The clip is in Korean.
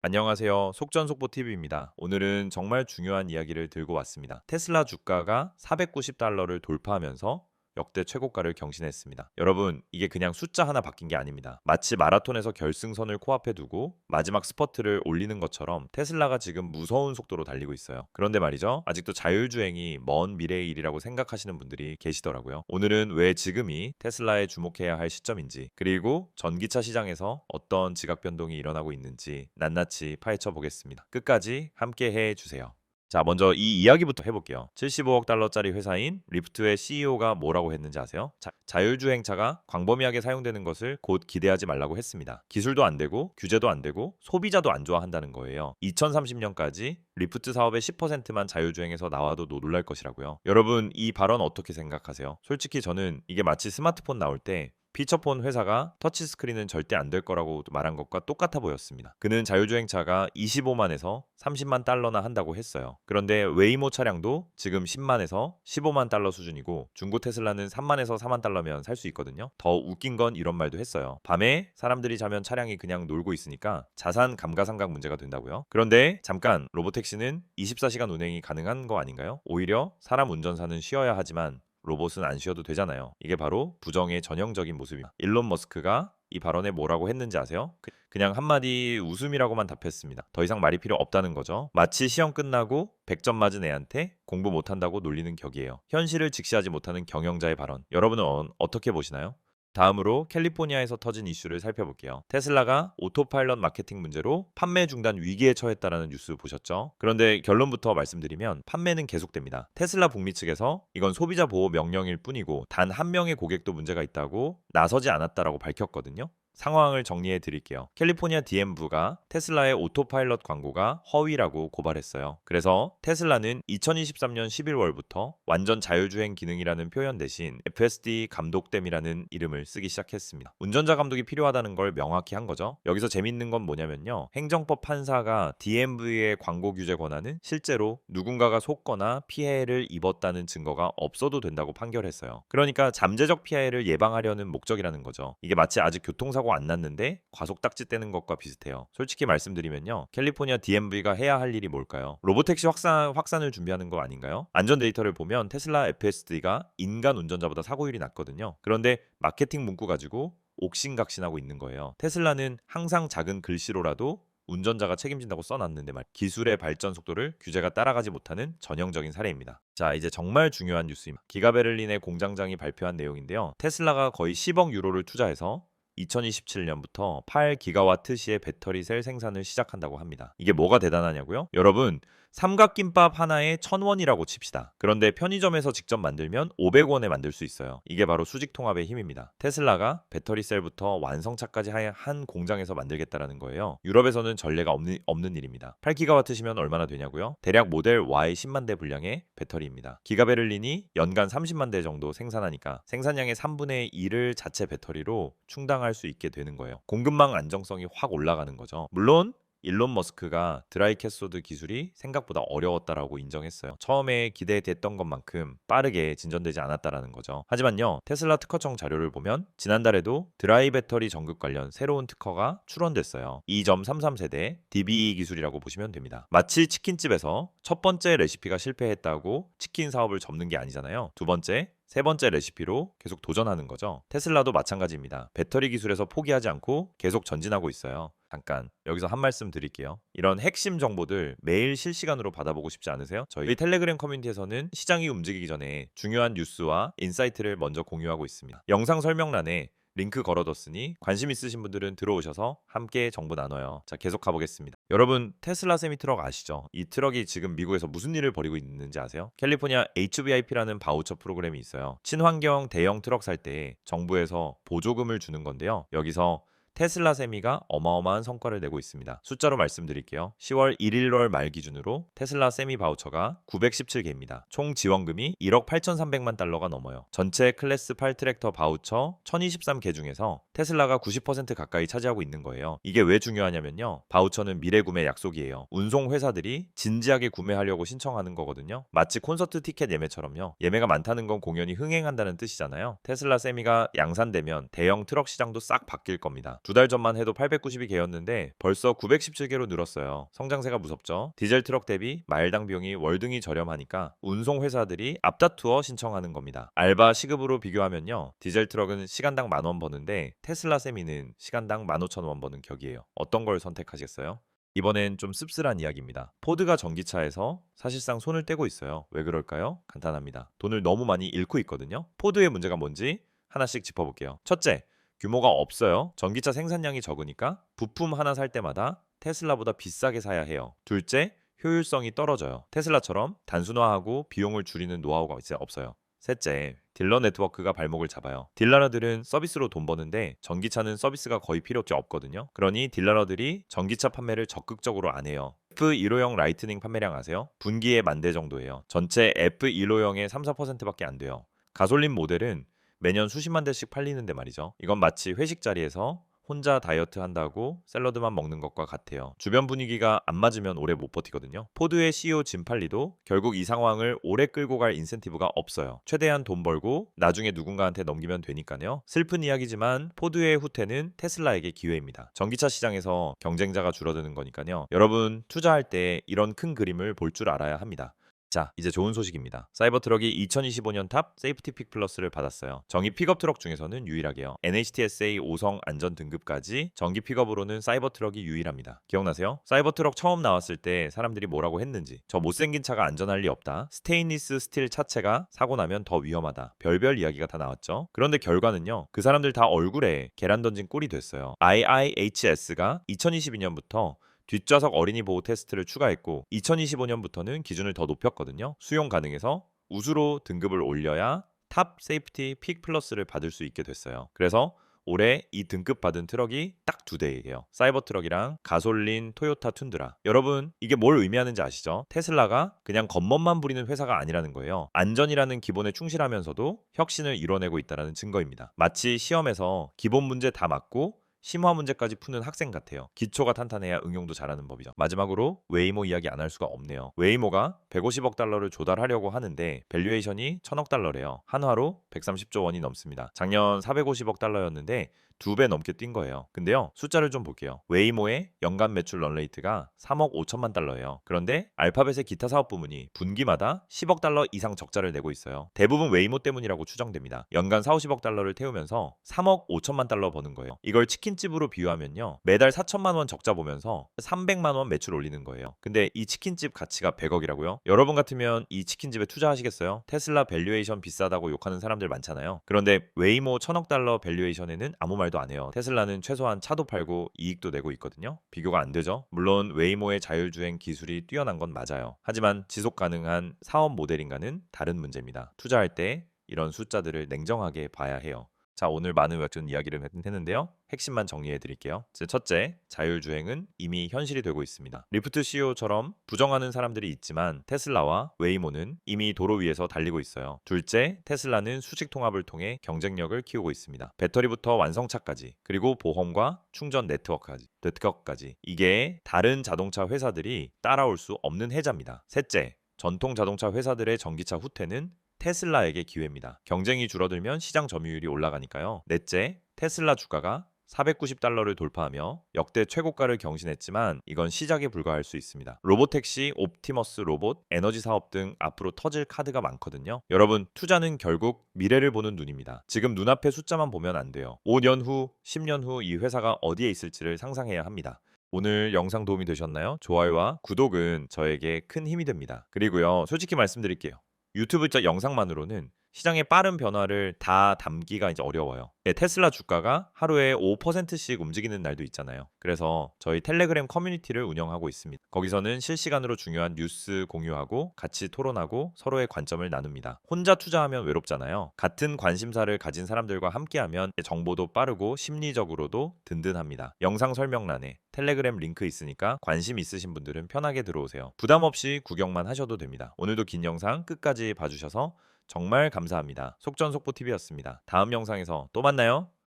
안녕하세요. 속전속보TV입니다. 오늘은 정말 중요한 이야기를 들고 왔습니다. 테슬라 주가가 490달러를 돌파하면서 역대 최고가를 경신했습니다. 여러분, 이게 그냥 숫자 하나 바뀐 게 아닙니다. 마치 마라톤에서 결승선을 코앞에 두고 마지막 스퍼트를 올리는 것처럼 테슬라가 지금 무서운 속도로 달리고 있어요. 그런데 말이죠. 아직도 자율주행이 먼 미래의 일이라고 생각하시는 분들이 계시더라고요. 오늘은 왜 지금이 테슬라에 주목해야 할 시점인지, 그리고 전기차 시장에서 어떤 지각 변동이 일어나고 있는지 낱낱이 파헤쳐 보겠습니다. 끝까지 함께 해 주세요. 자, 먼저 이 이야기부터 해볼게요. 75억 달러짜리 회사인 리프트의 CEO가 뭐라고 했는지 아세요? 자율주행차가 광범위하게 사용되는 것을 곧 기대하지 말라고 했습니다. 기술도 안 되고 규제도 안 되고 소비자도 안 좋아한다는 거예요. 2030년까지 리프트 사업의 10%만 자율주행에서 나와도 놀랄 것이라고요. 여러분, 이 발언 어떻게 생각하세요? 솔직히 저는 이게 마치 스마트폰 나올 때 피처폰 회사가 터치스크린은 절대 안 될 거라고 말한 것과 똑같아 보였습니다. 그는 자율주행차가 25만에서 30만 달러나 한다고 했어요. 그런데 웨이모 차량도 지금 10만에서 15만 달러 수준이고 중고 테슬라는 3만에서 4만 달러면 살 수 있거든요. 더 웃긴 건 이런 말도 했어요. 밤에 사람들이 자면 차량이 그냥 놀고 있으니까 자산 감가상각 문제가 된다고요. 그런데 잠깐, 로보택시는 24시간 운행이 가능한 거 아닌가요? 오히려 사람 운전사는 쉬어야 하지만 로봇은 안 쉬어도 되잖아요. 이게 바로 부정의 전형적인 모습입니다. 일론 머스크가 이 발언에 뭐라고 했는지 아세요? 그냥 한마디 웃음이라고만 답했습니다. 더 이상 말이 필요 없다는 거죠. 마치 시험 끝나고 100점 맞은 애한테 공부 못한다고 놀리는 격이에요. 현실을 직시하지 못하는 경영자의 발언. 여러분은 어떻게 보시나요? 다음으로 캘리포니아에서 터진 이슈를 살펴볼게요. 테슬라가 오토파일럿 마케팅 문제로 판매 중단 위기에 처했다라는 뉴스 보셨죠? 그런데 결론부터 말씀드리면 판매는 계속됩니다. 테슬라 북미 측에서 이건 소비자 보호 명령일 뿐이고 단 한 명의 고객도 문제가 있다고 나서지 않았다라고 밝혔거든요. 상황을 정리해 드릴게요. 캘리포니아 DMV가 테슬라의 오토파일럿 광고가 허위라고 고발했어요. 그래서 테슬라는 2023년 11월부터 완전 자율주행 기능이라는 표현 대신 FSD 감독됨이라는 이름을 쓰기 시작했습니다. 운전자 감독이 필요하다는 걸 명확히 한 거죠. 여기서 재밌는 건 뭐냐면요. 행정법 판사가 DMV의 광고 규제 권한은 실제로 누군가가 속거나 피해를 입었다는 증거가 없어도 된다고 판결했어요. 그러니까 잠재적 피해를 예방하려는 목적이라는 거죠. 이게 마치 아직 교통사고 안 났는데 과속 딱지 떼는 것과 비슷해요. 솔직히 말씀드리면요. 캘리포니아 DMV가 해야 할 일이 뭘까요? 로보택시 확산을 준비하는 거 아닌가요? 안전 데이터를 보면 테슬라 FSD가 인간 운전자보다 사고율이 낮거든요. 그런데 마케팅 문구 가지고 옥신각신하고 있는 거예요. 테슬라는 항상 작은 글씨로라도 운전자가 책임진다고 써놨는데 기술의 발전 속도를 규제가 따라가지 못하는 전형적인 사례입니다. 자, 이제 정말 중요한 뉴스입니다. 기가베를린의 공장장이 발표한 내용인데요. 테슬라가 거의 10억 유로를 투자해서 2027년부터 8기가와트시의 배터리 셀 생산을 시작한다고 합니다. 이게 뭐가 대단하냐고요? 여러분, 삼각김밥 하나에 1,000원이라고 칩시다. 그런데 편의점에서 직접 만들면 500원에 만들 수 있어요. 이게 바로 수직 통합의 힘입니다. 테슬라가 배터리 셀부터 완성차까지 한 공장에서 만들겠다라는 거예요. 유럽에서는 전례가 없는 일입니다. 8기가와트시면 얼마나 되냐고요? 대략 모델 Y 10만 대 분량의 배터리입니다. 기가베를린이 연간 30만 대 정도 생산하니까 생산량의 3분의 1을 자체 배터리로 충당할 수 있게 되는 거예요. 공급망 안정성이 확 올라가는 거죠. 물론 일론 머스크가 드라이 캐소드 기술이 생각보다 어려웠다라고 인정했어요. 처음에 기대됐던 것만큼 빠르게 진전되지 않았다라는 거죠. 하지만요, 테슬라 특허청 자료를 보면 지난달에도 드라이 배터리 전극 관련 새로운 특허가 출원됐어요. 2.33세대 DBE 기술이라고 보시면 됩니다. 마치 치킨집에서 첫 번째 레시피가 실패했다고 치킨 사업을 접는 게 아니잖아요. 두 번째, 세 번째 레시피로 계속 도전하는 거죠. 테슬라도 마찬가지입니다. 배터리 기술에서 포기하지 않고 계속 전진하고 있어요. 잠깐 여기서 한 말씀 드릴게요. 이런 핵심 정보들 매일 실시간으로 받아보고 싶지 않으세요? 저희 텔레그램 커뮤니티에서는 시장이 움직이기 전에 중요한 뉴스와 인사이트를 먼저 공유하고 있습니다. 영상 설명란에 링크 걸어뒀으니 관심 있으신 분들은 들어오셔서 함께 정보 나눠요. 자, 계속 가보겠습니다. 여러분, 테슬라 세미트럭 아시죠? 이 트럭이 지금 미국에서 무슨 일을 벌이고 있는지 아세요? 캘리포니아 HVIP라는 바우처 프로그램이 있어요. 친환경 대형 트럭 살 때 정부에서 보조금을 주는 건데요. 여기서 테슬라 세미가 어마어마한 성과를 내고 있습니다. 숫자로 말씀드릴게요. 10월 1일 말 기준으로 테슬라 세미 바우처가 917개입니다. 총 지원금이 1억 8,300만 달러가 넘어요. 전체 클래스 8 트랙터 바우처 1023개 중에서 테슬라가 90% 가까이 차지하고 있는 거예요. 이게 왜 중요하냐면요. 바우처는 미래 구매 약속이에요. 운송 회사들이 진지하게 구매하려고 신청하는 거거든요. 마치 콘서트 티켓 예매처럼요. 예매가 많다는 건 공연이 흥행한다는 뜻이잖아요. 테슬라 세미가 양산되면 대형 트럭 시장도 싹 바뀔 겁니다. 2달 전만 해도 890이 개였는데 벌써 917개로 늘었어요. 성장세가 무섭죠. 디젤 트럭 대비 마일당 비용이 월등히 저렴하니까 운송 회사들이 앞다투어 신청하는 겁니다. 알바 시급으로 비교하면요. 디젤 트럭은 시간당 10,000원 버는데 테슬라 세미는 시간당 15,000원 버는 격이에요. 어떤 걸 선택하시겠어요? 이번엔 좀 씁쓸한 이야기입니다. 포드가 전기차에서 사실상 손을 떼고 있어요. 왜 그럴까요? 간단합니다. 돈을 너무 많이 잃고 있거든요. 포드의 문제가 뭔지 하나씩 짚어볼게요. 첫째, 규모가 없어요. 전기차 생산량이 적으니까 부품 하나 살 때마다 테슬라보다 비싸게 사야 해요. 둘째, 효율성이 떨어져요. 테슬라처럼 단순화하고 비용을 줄이는 노하우가 없어요. 셋째, 딜러 네트워크가 발목을 잡아요. 딜러러들은 서비스로 돈 버는데 전기차는 서비스가 거의 필요 없거든요. 그러니 딜러러들이 전기차 판매를 적극적으로 안 해요. F150 라이트닝 판매량 아세요? 분기에 10,000대 정도예요. 전체 F150의 3-4%밖에 안 돼요. 가솔린 모델은 매년 수십만 대씩 팔리는데 말이죠. 이건 마치 회식 자리에서 혼자 다이어트 한다고 샐러드만 먹는 것과 같아요. 주변 분위기가 안 맞으면 오래 못 버티거든요. 포드의 CEO 짐 팔리도 결국 이 상황을 오래 끌고 갈 인센티브가 없어요. 최대한 돈 벌고 나중에 누군가한테 넘기면 되니까요. 슬픈 이야기지만 포드의 후퇴는 테슬라에게 기회입니다. 전기차 시장에서 경쟁자가 줄어드는 거니까요. 여러분 투자할 때 이런 큰 그림을 볼 줄 알아야 합니다. 자, 이제 좋은 소식입니다. 사이버트럭이 2025년 탑 세이프티 픽 플러스를 받았어요. 전기 픽업 트럭 중에서는 유일하게요. NHTSA 5성 안전 등급까지 전기 픽업으로는 사이버트럭이 유일합니다. 기억나세요? 사이버트럭 처음 나왔을 때 사람들이 뭐라고 했는지. 저 못생긴 차가 안전할 리 없다. 스테인리스 스틸 차체가 사고 나면 더 위험하다. 별별 이야기가 다 나왔죠. 그런데 결과는요. 그 사람들 다 얼굴에 계란 던진 꼴이 됐어요. IIHS가 2022년부터 뒷좌석 어린이 보호 테스트를 추가했고 2025년부터는 기준을 더 높였거든요. 수용 가능해서 우수로 등급을 올려야 탑 세이프티 픽 플러스를 받을 수 있게 됐어요. 그래서 올해 이 등급 받은 트럭이 딱 2대예요. 사이버 트럭이랑 가솔린 토요타 툰드라. 여러분 이게 뭘 의미하는지 아시죠? 테슬라가 그냥 겉멋만 부리는 회사가 아니라는 거예요. 안전이라는 기본에 충실하면서도 혁신을 이뤄내고 있다는 증거입니다. 마치 시험에서 기본 문제 다 맞고 심화 문제까지 푸는 학생 같아요. 기초가 탄탄해야 응용도 잘하는 법이죠. 마지막으로 웨이모 이야기 안 할 수가 없네요. 웨이모가 150억 달러를 조달하려고 하는데 밸류에이션이 1,000억 달러래요. 한화로 130조 원이 넘습니다. 작년 450억 달러였는데 2배 넘게 뛴 거예요. 근데요, 숫자를 좀 볼게요. 웨이모의 연간 매출 런레이트가 3억 5천만 달러예요. 그런데 알파벳의 기타 사업 부문이 분기마다 10억 달러 이상 적자를 내고 있어요. 대부분 웨이모 때문이라고 추정됩니다. 연간 4-50억 달러를 태우면서 3억 5천만 달러 버는 거예요. 이걸 치킨집으로 비유하면요. 매달 4천만 원 적자 보면서 300만 원 매출 올리는 거예요. 근데 이 치킨집 가치가 100억이라고요? 여러분 같으면 이 치킨집에 투자하시겠어요? 테슬라 밸류에이션 비싸다고 욕하는 사람들 많잖아요. 그런데 웨이모 1,000억 달러 밸류에이션에는 아무 말도 안 해요. 테슬라는 최소한 차도 팔고 이익도 내고 있거든요. 비교가 안 되죠. 물론 웨이모의 자율주행 기술이 뛰어난 건 맞아요. 하지만 지속 가능한 사업 모델인가는 다른 문제입니다. 투자할 때 이런 숫자들을 냉정하게 봐야 해요. 자, 오늘 많은 이야기를 했는데요. 핵심만 정리해 드릴게요. 첫째, 자율주행은 이미 현실이 되고 있습니다. 리프트 CEO처럼 부정하는 사람들이 있지만 테슬라와 웨이모는 이미 도로 위에서 달리고 있어요. 둘째, 테슬라는 수직 통합을 통해 경쟁력을 키우고 있습니다. 배터리부터 완성차까지, 그리고 보험과 충전 네트워크까지. 이게 다른 자동차 회사들이 따라올 수 없는 해자입니다. 셋째, 전통 자동차 회사들의 전기차 후퇴는 테슬라에게 기회입니다. 경쟁이 줄어들면 시장 점유율이 올라가니까요. 넷째, 테슬라 주가가 490달러를 돌파하며 역대 최고가를 경신했지만 이건 시작에 불과할 수 있습니다. 로보택시, 옵티머스 로봇, 에너지 사업 등 앞으로 터질 카드가 많거든요. 여러분, 투자는 결국 미래를 보는 눈입니다. 지금 눈앞의 숫자만 보면 안 돼요. 5년 후, 10년 후 이 회사가 어디에 있을지를 상상해야 합니다. 오늘 영상 도움이 되셨나요? 좋아요와 구독은 저에게 큰 힘이 됩니다. 그리고요, 솔직히 말씀드릴게요. 유튜브 영상만으로는 시장의 빠른 변화를 다 담기가 이제 어려워요. 테슬라 주가가 하루에 5%씩 움직이는 날도 있잖아요. 그래서 저희 텔레그램 커뮤니티를 운영하고 있습니다. 거기서는 실시간으로 중요한 뉴스 공유하고 같이 토론하고 서로의 관점을 나눕니다. 혼자 투자하면 외롭잖아요. 같은 관심사를 가진 사람들과 함께하면 정보도 빠르고 심리적으로도 든든합니다. 영상 설명란에 텔레그램 링크 있으니까 관심 있으신 분들은 편하게 들어오세요. 부담 없이 구경만 하셔도 됩니다. 오늘도 긴 영상 끝까지 봐주셔서 정말 감사합니다. 속전속보TV였습니다. 다음 영상에서 또 만나요.